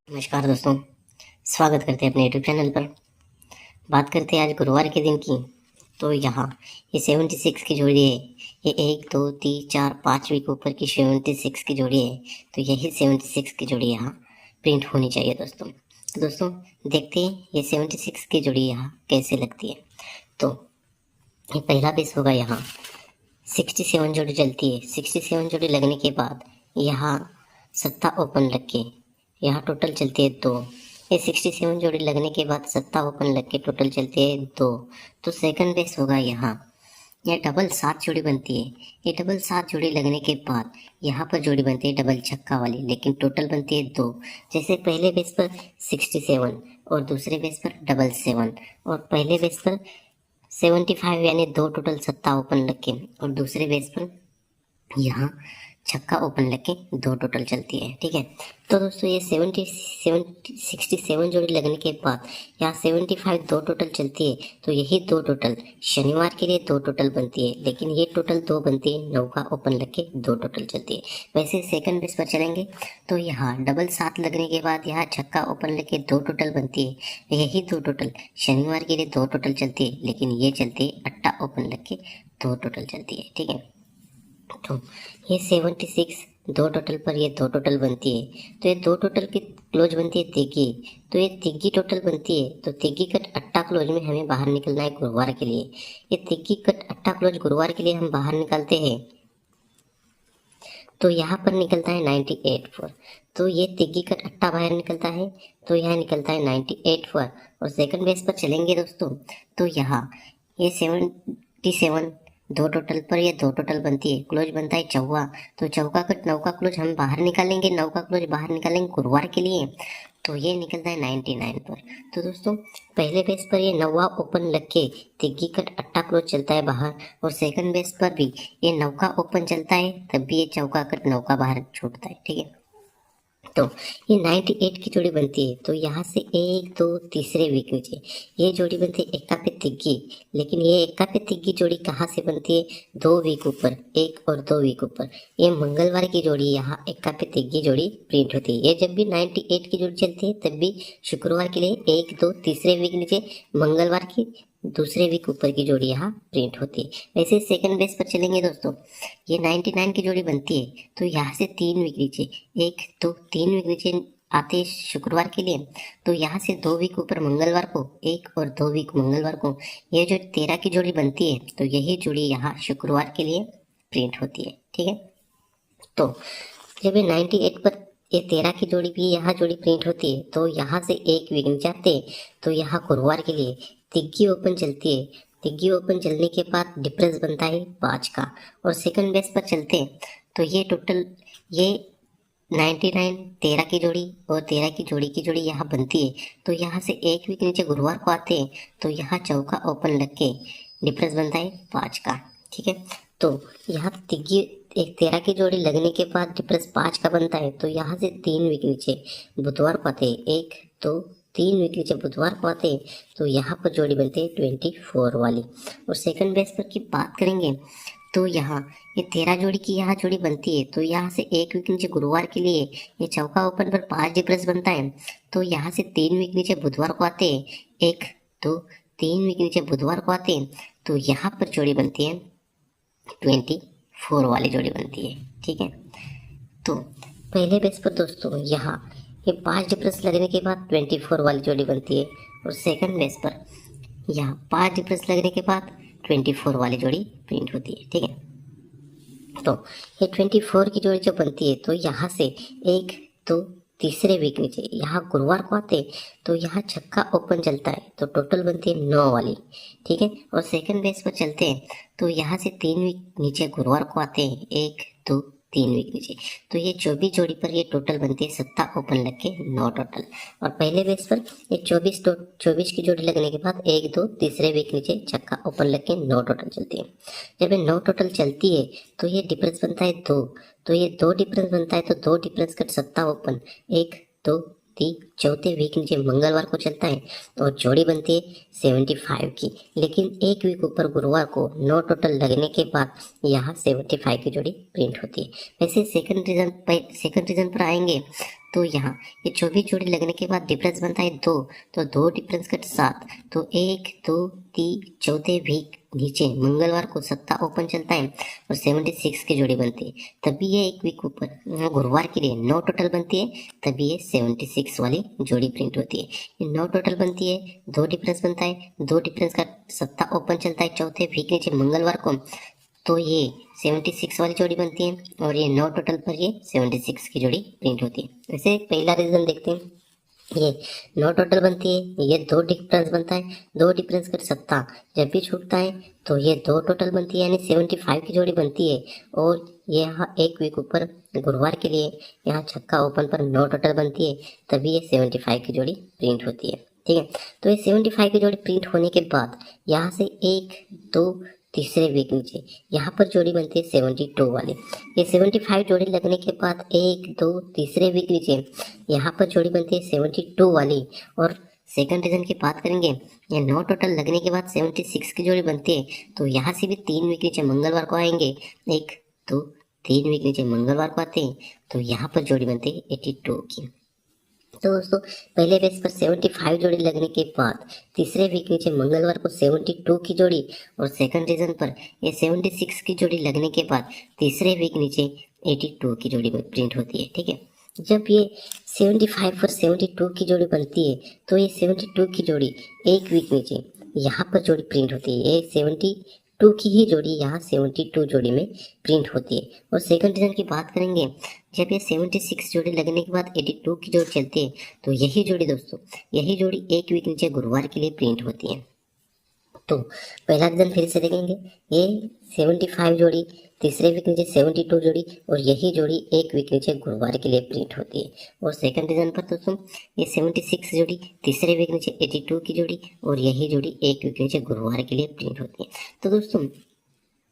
नमस्कार दोस्तों, स्वागत करते हैं अपने यूट्यूब चैनल पर। बात करते हैं आज गुरुवार के दिन की। तो यहाँ ये 76 की जोड़ी है। ये 1 2 3 4 5 वीक ऊपर की 76 की जोड़ी है। तो यही 76 की जोड़ी यहाँ प्रिंट होनी चाहिए दोस्तों। तो दोस्तों देखते हैं ये 76 की जोड़ी यहाँ कैसे लगती है। तो ये पहला बेस होगा। यहाँ 67 जोड़ी चलती है। 67 जोड़ी लगने के बाद यहाँ सत्ता ओपन लग के यहाँ टोटल चलती है 2। ये 67 जोड़ी लगने के बाद सत्ता ओपन लग के टोटल चलती है 2। तो सेकंड बेस होगा यहाँ। यह डबल 7 जोड़ी बनती है। ये डबल 7 जोड़ी लगने के बाद यहाँ पर जोड़ी बनती है डबल छक्का वाली, लेकिन टोटल बनती है 2। जैसे पहले बेस पर 67 और दूसरे बेस पर डबल 7 और पहले बेस पर 75 यानी 2 टोटल सत्ता ओपन लग के और दूसरे बेस पर यहाँ छक्का ओपन लग के 2 टोटल चलती है। ठीक है। तो दोस्तों ये 67 जोड़ी लगने के बाद यहाँ 75 2 टोटल चलती है। तो यही 2 टोटल शनिवार के लिए 2 टोटल बनती है, लेकिन ये टोटल 2 बनती है। 9 का ओपन लग के 2 टोटल चलती है। वैसे सेकंड बेस पर चलेंगे तो यहाँ डबल 7 लगने के बाद यहाँ छक्का ओपन लग के 2 टोटल बनती है। यही 2 टोटल शनिवार के लिए 2 टोटल चलती है, लेकिन ये चलती है अट्टा ओपन लग के 2 टोटल चलती है। ठीक है। तो ये 76 2 टोटल पर ये 2 टोटल बनती है। तो ये 2 टोटल की क्लोज बनती है तिग्गी। तो ये तिग्गी टोटल बनती है। तो तिग्गी कट अट्टा क्लोज में हमें बाहर निकलना है गुरुवार के लिए। ये तिग्गी कट अट्टा क्लोज गुरुवार के लिए हम बाहर निकालते हैं तो यहाँ पर निकलता है 98 4। तो ये तिग्गी कट अट्टा बाहर निकलता है तो यहाँ निकलता है 98 4। और सेकंड बेस पर चलेंगे दोस्तों तो यहाँ ये 77 2 टोटल पर ये 2 टोटल बनती है। क्लोज बनता है चौवा। तो चौका कट 9 का क्लोज हम बाहर निकालेंगे। 9 का क्लोज बाहर निकालेंगे गुरुवार के लिए तो ये निकलता है 99 पर। तो दोस्तों पहले बेस पर ये 9वां ओपन लग के तिग्गी कट अट्टा क्लोज चलता है बाहर और सेकंड बेस पर भी ये 9 का ओपन चलता है, तब भी ये चौका कट 9 का बाहर छूटता है। ठीक है। तो ये 98 की जोड़ी बनती है। तो यहाँ से 1 2 तीसरे वीक नीचे ये जोड़ी बनती है एक्का पे तिग्गी। लेकिन ये एक्का पे तिग्गी जोड़ी कहाँ से बनती है? 2 वीक ऊपर, 1 और 2 वीक ऊपर। ये मंगलवार की जोड़ी यहाँ एक्का पे तिग्गी जोड़ी प्रिंट होती है। ये जब भी 98 की जोड़ी चलती है तब भी शुक्रवार के लिए 1 2 तीसरे वीक नीचे, मंगलवार की दूसरे वीक ऊपर की जोड़ी यहाँ प्रिंट होती है। वैसे सेकंड बेस पर चलेंगे दोस्तों, ये 99 की जोड़ी बनती है। तो यहाँ से 3 वीक नीचे, 1 2 3 वीक नीचे आते हैं शुक्रवार के लिए। तो यहाँ से 2 वीक ऊपर मंगलवार को, 1 और 2 वीक मंगलवार को ये जो 13 की जोड़ी बनती है। तो यही जोड़ी यहाँ शुक्रवार के लिए प्रिंट होती है। ठीक है। तो जब ये 98 पर ये 13 की जोड़ी भी यहाँ जोड़ी प्रिंट होती है तो यहाँ से 1 वीक नीचे आते हैं। तो यहाँ गुरुवार के लिए तिग्गी ओपन चलती है। तिग्गी ओपन चलने के बाद डिफरेंस बनता है 5 का। और सेकंड बेस पर चलते हैं तो ये टोटल ये 99 13 की जोड़ी और 13 की जोड़ी यहाँ बनती है। तो यहाँ से 1 वीक नीचे गुरुवार को आते हैं तो यहाँ चौका ओपन लग के डिफरेंस बनता है 5 का। ठीक है। तो यहाँ तिग्गी एक 13 की जोड़ी लगने के बाद डिफरेंस 5 का बनता है। तो यहाँ से 3 वीक नीचे बुधवार को आते हैं, 1 2 3 वीक नीचे बुधवार को आते हैं। तो यहाँ पर जोड़ी बनती है 24 वाली। और सेकंड बेस पर की बात करेंगे तो यहाँ ये 13 जोड़ी की यहाँ जोड़ी बनती है। तो यहाँ से 1 वीक नीचे गुरुवार के लिए ये चौका ओपन पर 5 डिफरेंस बनता है। तो यहाँ से 3 वीक नीचे बुधवार को आते हैं, 1 2 3 वीक नीचे बुधवार को आते हैं। तो यहाँ पर जोड़ी बनती है 24 वाली जोड़ी बनती है। ठीक है। तो पहले बेस पर दोस्तों यहाँ ये 5 डिफरेंस लगने के बाद 24 वाली जोड़ी बनती है। और सेकंड बेस पर यहाँ 5 डिफरेंस लगने के बाद 24 वाली जोड़ी प्रिंट होती है। ठीक है। तो ये 24 की जोड़ी जो बनती है तो यहाँ से 1 2 तीसरे वीक नीचे यहाँ गुरुवार को आते तो यहाँ छक्का ओपन चलता है तो टोटल बनती है 9 वाली। ठीक है। और सेकंड बेस पर चलते हैं तो यहाँ से 3 वीक नीचे गुरुवार को आते हैं, 1 2 3 वीक नीचे। तो ये 24 जोड़ी पर ये टोटल बनती है सत्ता ओपन लग के 9 टोटल। और पहले बेस पर ये 24 की जोड़ी लगने के बाद 1 2 तीसरे वीक नीचे छक्का ओपन लग के 9 टोटल चलती है। जब ये 9 टोटल चलती है तो ये डिफरेंस बनता है 2। तो ये 2 डिफरेंस बनता है तो 2 डिफरेंस कट सत्ता ओपन 1 2 3 चौथे वीक नीचे मंगलवार को चलता है और जोड़ी बनती है 75 की। लेकिन 1 वीक ऊपर गुरुवार को 9 टोटल लगने के बाद यहाँ 75 की जोड़ी प्रिंट होती है। वैसे सेकंड रीजन पर आएंगे तो यहाँ ये 24 जोड़ी लगने के बाद डिफरेंस बनता है 2, तो 2 डिफरेंस कट 7, तो 1 2 3 चौथे वीक नीचे मंगलवार को सत्ता ओपन चलता है और 76 की जोड़ी बनती है, तभी ये एक वीक ऊपर गुरुवार के लिए 9 टोटल बनती है, तभी ये 76 वाली जोड़ी प्रिंट होती है। ये 9 टोटल बनती है, 2 डिफरेंस बनता है, 2 डिफरेंस का सत्ता ओपन चलता है चौथे वीक नीचे मंगलवार को, तो ये 76 वाली जोड़ी बनती है और ये 9 टोटल पर ये 76 की जोड़ी प्रिंट होती है। वैसे पहला रीजन देखते हैं, ये 9 टोटल बनती है, ये 2 डिफरेंस बनता है, 2 डिफरेंस कर सत्ता जब भी छूटता है तो ये 2 टोटल बनती है यानी 75 की जोड़ी बनती है, और ये यहाँ एक वीक ऊपर गुरुवार के लिए यहाँ छक्का ओपन पर 9 टोटल बनती है, तभी ये 75 की जोड़ी प्रिंट होती है। ठीक है, तो ये 75 की जोड़ी प्रिंट होने के बाद यहाँ से 1 2 तीसरे वीक नीचे यहाँ पर जोड़ी बनती है 72 वाली। ये 75 जोड़ी लगने के बाद 1 2 तीसरे वीक नीचे यहाँ पर जोड़ी बनती है 72 वाली, और सेकंड रीजन की बात करेंगे, ये 9 टोटल लगने के बाद 76 की जोड़ी बनती है, तो यहाँ से भी 3 वीक नीचे मंगलवार को आएंगे, 1 2 3 वीक नीचे मंगलवार को आते हैं, तो यहाँ पर जोड़ी बनती है 82 की। तो दोस्तों पहले बेस पर 75 जोड़ी लगने के बाद तीसरे वीक नीचे मंगलवार को 72 की जोड़ी, और सेकंड रीजन पर ये 76 की जोड़ी लगने के बाद तीसरे वीक नीचे 82 की जोड़ी में प्रिंट होती है। ठीक है, जब ये 75 पर 72 की जोड़ी बनती है तो ये 72 की जोड़ी एक वीक नीचे यहाँ पर जोड़ी प्रिंट होती है, ये 72 की ही जोड़ी यहाँ 72 जोड़ी में प्रिंट होती है। और सेकंड रीजन की बात करेंगे, जब ये 76 जोड़ी लगने के बाद 82 की जोड़ी चलती है, तो यही जोड़ी दोस्तों, यही जोड़ी एक वीक नीचे गुरुवार के लिए प्रिंट होती है। तो पहला रीजन फिर से देखेंगे, ये 75 जोड़ी तीसरे वीक नीचे 72 जोड़ी, और यही जोड़ी एक वीक नीचे गुरुवार के लिए प्रिंट होती है। और सेकंड रीजन पर दोस्तों ये 76 जोड़ी तीसरे वीक नीचे 82 की जोड़ी, और यही जोड़ी एक वीक नीचे गुरुवार के लिए प्रिंट होती है। तो दोस्तों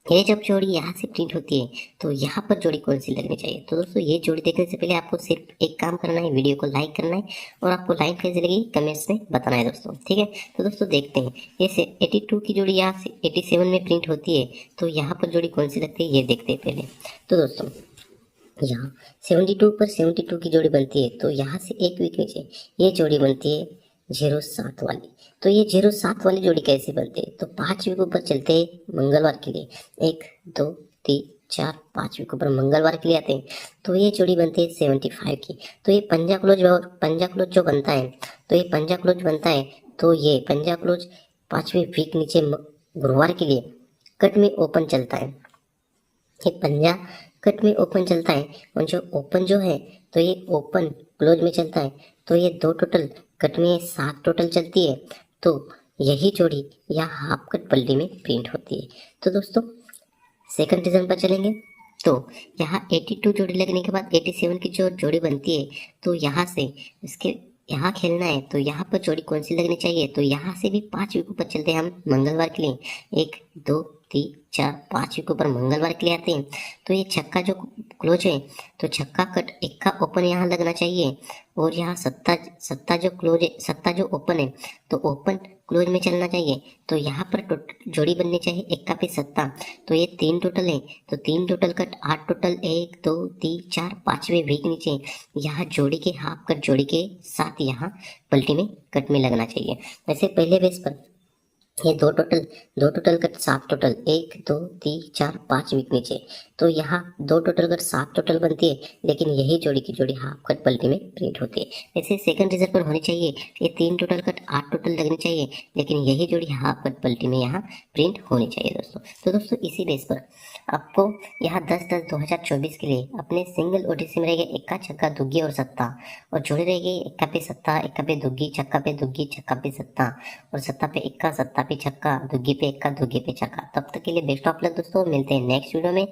ये जब जोड़ी यहाँ से प्रिंट होती है तो यहाँ पर जोड़ी कौन सी लगनी चाहिए, तो दोस्तों ये जोड़ी देखने से पहले आपको सिर्फ एक काम करना है, वीडियो को लाइक करना है और आपको लाइन कैसी लगी कमेंट्स में बताना है दोस्तों। ठीक है, तो दोस्तों देखते हैं, ये 82 की जोड़ी यहाँ से 87 में प्रिंट होती है, तो यहाँ पर जोड़ी कौन सी लगती है ये देखते हैं पहले। तो दोस्तों यहाँ 72 पर 72 की जोड़ी बनती है, तो यहाँ से एक वीक नीचे ये जोड़ी बनती है 07 वाली। तो ये 07 वाली जोड़ी कैसे बनती है, तो 5 वीक ऊपर चलते हैं मंगलवार के लिए, 1 2 3 4 5 वीक ऊपर मंगलवार के लिए आते हैं, तो ये जोड़ी बनती है 75 की। तो ये पंजा क्लोज जो बनता है, तो ये पंजा क्लोज बनता है, तो ये पंजा क्लोज 5वें वीक नीचे गुरुवार के लिए कट में ओपन चलता है, ये पंजा कट में ओपन चलता है, और जो ओपन जो है तो ये ओपन क्लोज में चलता है, तो ये 2 टोटल कट में 7 टोटल चलती है, तो यही जोड़ी या हाफ कट पल्टी में प्रिंट होती है। तो दोस्तों सेकंड रीजन पर चलेंगे, तो यहाँ 82 जोड़ी लगने के बाद 87 की जो जोड़ी बनती है, तो यहाँ से इसके यहाँ खेलना है, तो यहाँ पर जोड़ी कौन सी लगनी चाहिए, तो यहाँ से भी 5 वीक ऊपर चलते हैं हम मंगलवार के लिए, 1 2 3 4 5 वीक ऊपर मंगलवार के लिए आते हैं, तो ये छक्का जो क्लोज है, तो छक्का कट एक का ओपन यहाँ लगना चाहिए, और यहाँ सत्ता जो क्लोज है, सत्ता जो ओपन है, तो ओपन क्लोज में चलना चाहिए, तो यहाँ पर जोड़ी बननी चाहिए एक का पे सत्ता, तो ये 3 टोटल है, तो 3 टोटल कट 8 टोटल 1 2 3 4 5वें वीक नीचे यहाँ जोड़ी के हाफ कट जोड़ी के साथ यहाँ पलटी में कट में लगना चाहिए। वैसे पहले बेस पर ये 2 टोटल कट 7 टोटल 1 2 3 4 5 वीक नीचे, तो यहाँ 2 टोटल कट 7 टोटल बनती है, लेकिन यही जोड़ी की जोड़ी हाफ कट पलटी में प्रिंट होती है। ऐसे सेकंड रीजन पर होनी चाहिए, ये 3 टोटल कट 8 टोटल लगनी चाहिए, लेकिन यही जोड़ी हाफ कट पलटी में यहाँ प्रिंट होनी चाहिए दोस्तों। तो दोस्तों इसी बेस पर आपको यहाँ 10-10-2024 के लिए अपने सिंगल ओटीसी में रहेगा इक्का छक्का दुग्गी और सत्ता, और जोड़ी रहेगी इक्का पे सत्ता इक्का पे दुग्गी छक्का पे दुग्गी छक्का पे सत्ता, और सत्ता पे इक्का सत्ता पे छक्का दुग्गी पे इक्का दुग्गी पे छक्का। तब तक के लिए बेस्ट ऑफ लक दोस्तों, मिलते हैं नेक्स्ट वीडियो में।